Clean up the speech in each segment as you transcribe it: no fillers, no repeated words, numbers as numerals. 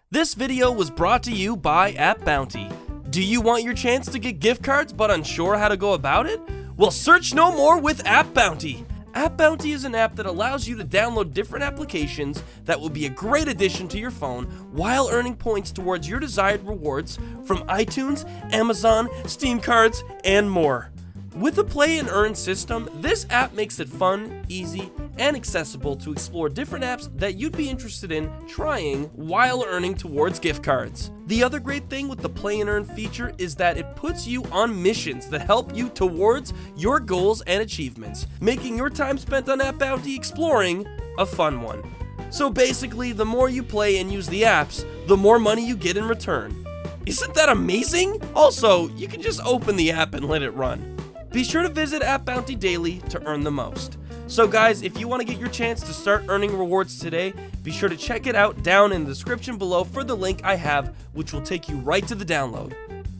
This video was brought to you by App Bounty. Do you want your chance to get gift cards but unsure how to go about it? Well, search no more with App Bounty. App Bounty is an app that allows you to download different applications that will be a great addition to your phone while earning points towards your desired rewards from iTunes, Amazon, Steam cards, and more. With a play and earn system, this app makes it fun, easy, and accessible to explore different apps that you'd be interested in trying while earning towards gift cards. The other great thing with the play and earn feature is that it puts you on missions that help you towards your goals and achievements, making your time spent on App Bounty exploring a fun one. So basically, the more you play and use the apps, the more money you get in return. Isn't that amazing? Also, you can just open the app and let it run. Be sure to visit App Bounty daily to earn the most. So guys, if you want to get your chance to start earning rewards today, be sure to check it out down in the description below for the link I have, which will take you right to the download.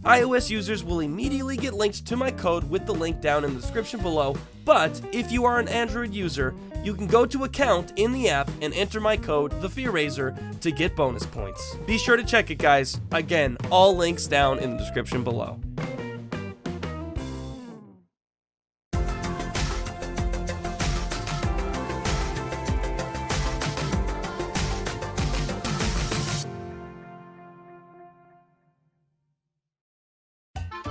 iOS users will immediately get linked to my code with the link down in the description below, but if you are an Android user, you can go to account in the app and enter my code, TheFearRaiser, to get bonus points. Be sure to check it, guys. Again, all links down in the description below.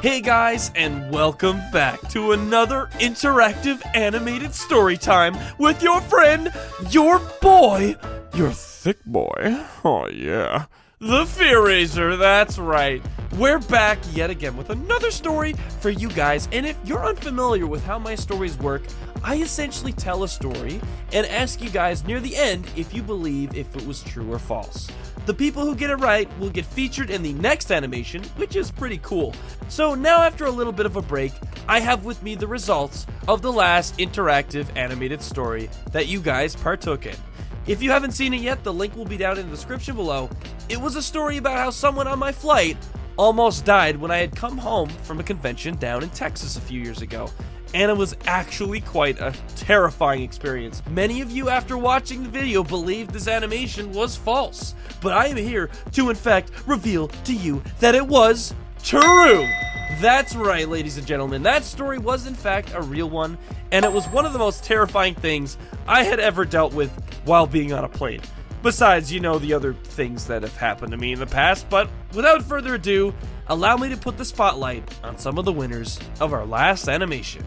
Hey guys, and welcome back to another interactive animated story time with your friend, your boy, your thick boy, oh yeah, TheFearRaiser, that's right. We're back yet again with another story for you guys, and if you're unfamiliar with how my stories work, I essentially tell a story and ask you guys near the end if you believe if it was true or false. The people who get it right will get featured in the next animation, which is pretty cool. So now, after a little bit of a break, I have with me the results of the last interactive animated story that you guys partook in. If you haven't seen it yet, the link will be down in the description below. It was a story about how someone on my flight almost died when I had come home from a convention down in Texas a few years ago. And it was actually quite a terrifying experience. Many of you, after watching the video, believed this animation was false. But I am here to, in fact, reveal to you that it was true. That's right, ladies and gentlemen. That story was, in fact, a real one. And it was one of the most terrifying things I had ever dealt with while being on a plane. Besides, you know, the other things that have happened to me in the past. But without further ado, allow me to put the spotlight on some of the winners of our last animation.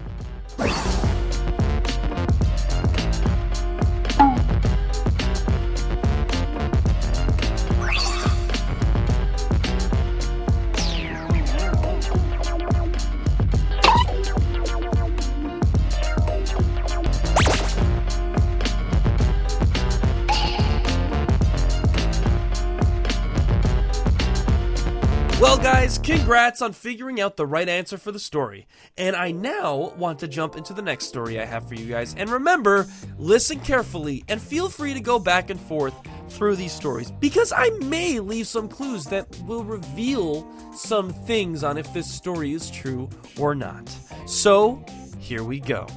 Well guys, congrats on figuring out the right answer for the story, and I now want to jump into the next story I have for you guys. And remember, listen carefully and feel free to go back and forth through these stories, because I may leave some clues that will reveal some things on if this story is true or not. So, here we go.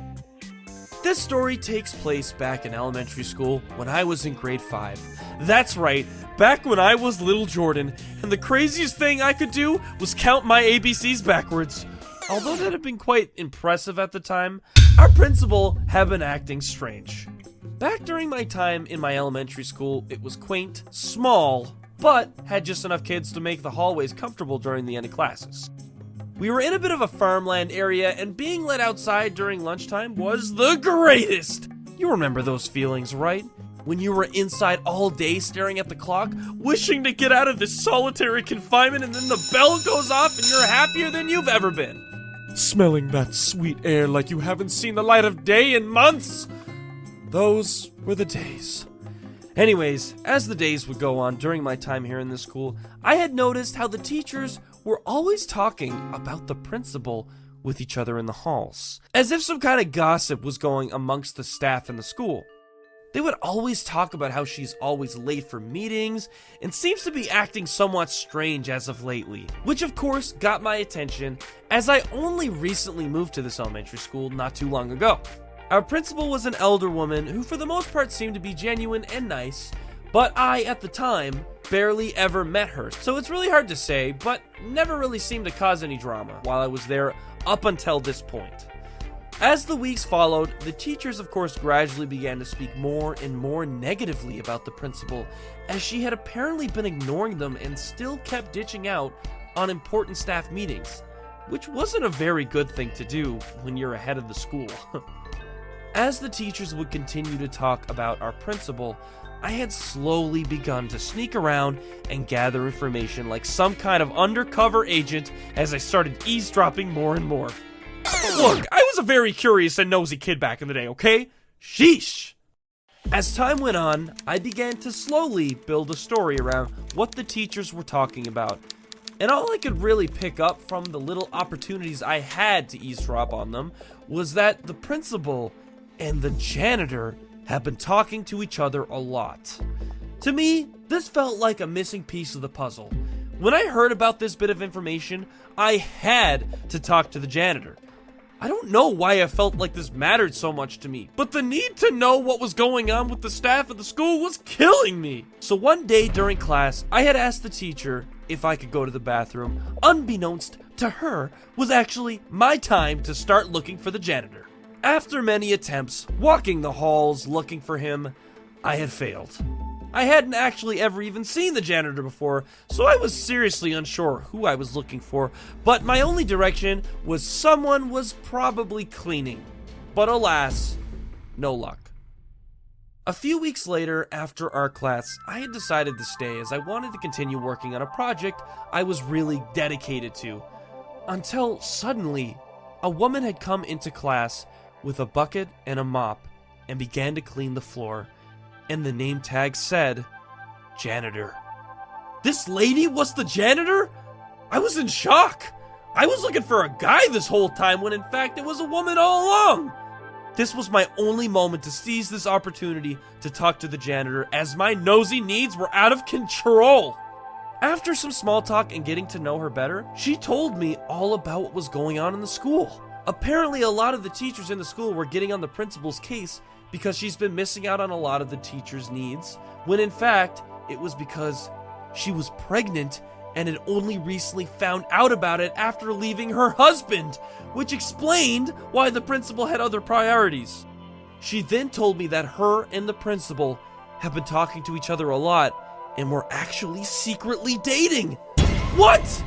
This story takes place back in elementary school when I was in grade 5. That's right, back when I was little Jordan, and the craziest thing I could do was count my ABCs backwards. Although that had been quite impressive at the time, our principal had been acting strange. Back during my time in my elementary school, it was quaint, small, but had just enough kids to make the hallways comfortable during the end of classes. We were in a bit of a farmland area, and being let outside during lunchtime was the greatest! You remember those feelings, right? When you were inside all day staring at the clock, wishing to get out of this solitary confinement, and then the bell goes off and you're happier than you've ever been. Smelling that sweet air like you haven't seen the light of day in months. Those were the days. Anyways, as the days would go on during my time here in this school, I had noticed how the teachers were always talking about the principal with each other in the halls, as if some kind of gossip was going amongst the staff in the school. They would always talk about how she's always late for meetings and seems to be acting somewhat strange as of lately, which of course got my attention as I only recently moved to this elementary school not too long ago. Our principal was an elder woman who for the most part seemed to be genuine and nice, But I, at the time, barely ever met her, so it's really hard to say, but never really seemed to cause any drama while I was there up until this point. As the weeks followed, the teachers of course gradually began to speak more and more negatively about the principal, as she had apparently been ignoring them and still kept ditching out on important staff meetings, which wasn't a very good thing to do when you're ahead of the school. As the teachers would continue to talk about our principal, I had slowly begun to sneak around and gather information like some kind of undercover agent as I started eavesdropping more and more. Look, I was a very curious and nosy kid back in the day, okay? Sheesh! As time went on, I began to slowly build a story around what the teachers were talking about, and all I could really pick up from the little opportunities I had to eavesdrop on them was that the principal and the janitor had been talking to each other a lot. To me, this felt like a missing piece of the puzzle. When I heard about this bit of information, I had to talk to the janitor. I don't know why I felt like this mattered so much to me, but the need to know what was going on with the staff at the school was killing me. So one day during class, I had asked the teacher if I could go to the bathroom. Unbeknownst to her, was actually my time to start looking for the janitor. After many attempts, walking the halls looking for him, I had failed. I hadn't actually ever even seen the janitor before, so I was seriously unsure who I was looking for, but my only direction was someone was probably cleaning. But alas, no luck. A few weeks later, after our class, I had decided to stay as I wanted to continue working on a project I was really dedicated to. Until suddenly, a woman had come into class with a bucket and a mop and began to clean the floor, and the name tag said, janitor. This lady was the janitor? I was in shock. I was looking for a guy this whole time when in fact it was a woman all along. This was my only moment to seize this opportunity to talk to the janitor as my nosy needs were out of control. After some small talk and getting to know her better, she told me all about what was going on in the school. Apparently, a lot of the teachers in the school were getting on the principal's case because she's been missing out on a lot of the teachers' needs, when in fact, it was because she was pregnant and had only recently found out about it after leaving her husband, which explained why the principal had other priorities. She then told me that her and the principal have been talking to each other a lot and were actually secretly dating. What?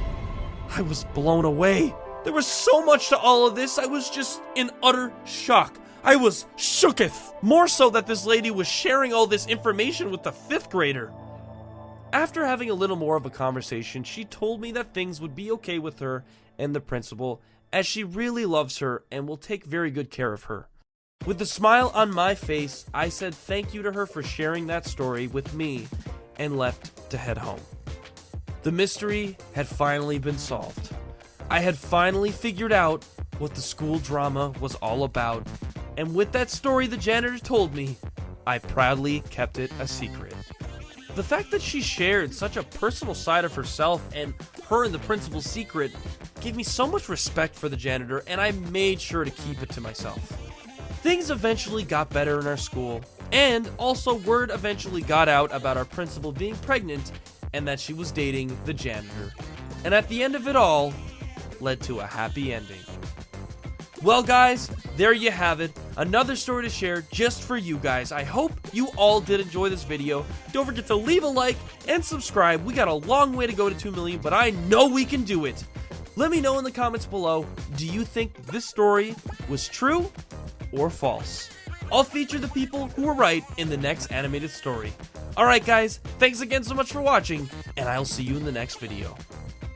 I was blown away. There was so much to all of this, I was just in utter shock. I was shooketh. More so that this lady was sharing all this information with the 5th grader. After having a little more of a conversation, she told me that things would be okay with her and the principal, as she really loves her and will take very good care of her. With a smile on my face, I said thank you to her for sharing that story with me and left to head home. The mystery had finally been solved. I had finally figured out what the school drama was all about, and with that story the janitor told me, I proudly kept it a secret. The fact that she shared such a personal side of herself and her and the principal's secret gave me so much respect for the janitor, and I made sure to keep it to myself. Things eventually got better in our school, and also word eventually got out about our principal being pregnant and that she was dating the janitor. And at the end of it all, led to a happy ending. Well guys, there you have it. Another story to share just for you guys. I hope you all did enjoy this video. Don't forget to leave a like and subscribe. We got a long way to go to 2 million, but I know we can do it. Let me know in the comments below, do you think this story was true or false? I'll feature the people who were right in the next animated story. Alright guys, thanks again so much for watching, and I'll see you in the next video.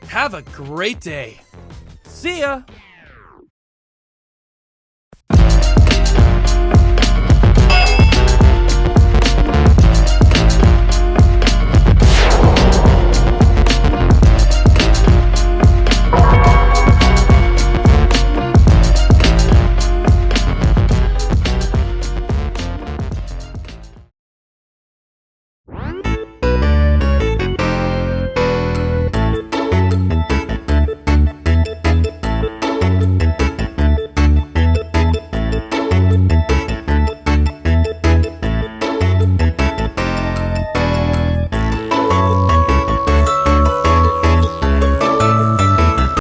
Have a great day. See ya!